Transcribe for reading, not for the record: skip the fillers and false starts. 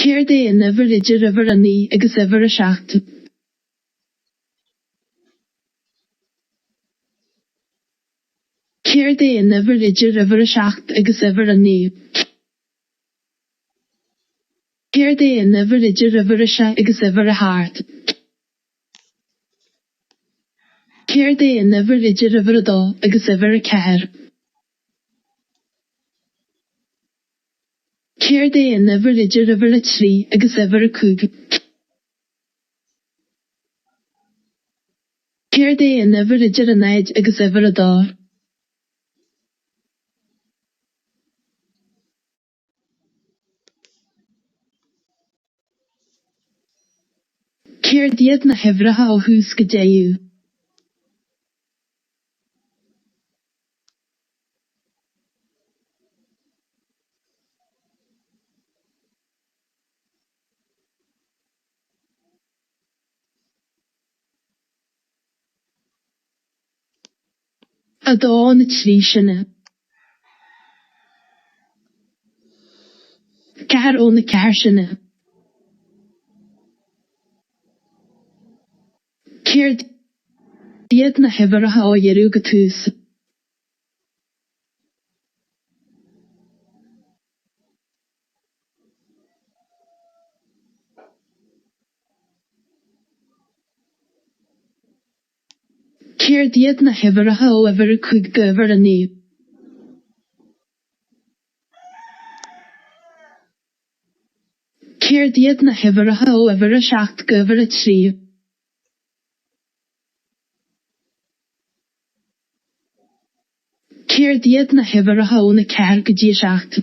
Céir déana bhar idir a bhar anaí agus a bhar a seachtain. Céir déana bhar idir a bhar a seacht agus a bhar anaí. Céir déana bhar idir a bhar a se agus a bhar a háart. Céir déana bhar idir a bhar a dó agus a bhar a ceathair. Céir déana bhar idir a bhar a trí agus a bhar a cúig. Céir déana bhar idir a naid agus a bhar a dár. Céir diaid na hebhratha ó thús go déú. A dó na trí sinne. Ceathair ó na ceathair sinne. Céir diaid na hebhratha ó dhearú go tús. Céir diaid na hebhratha ó a bhar a cúig go bhar a naí. Céir diaid na hebhratha ó a bhar a seacht go bhar a trí. Céir diaid na hebhratha ó na ceathair go dtí a seacht.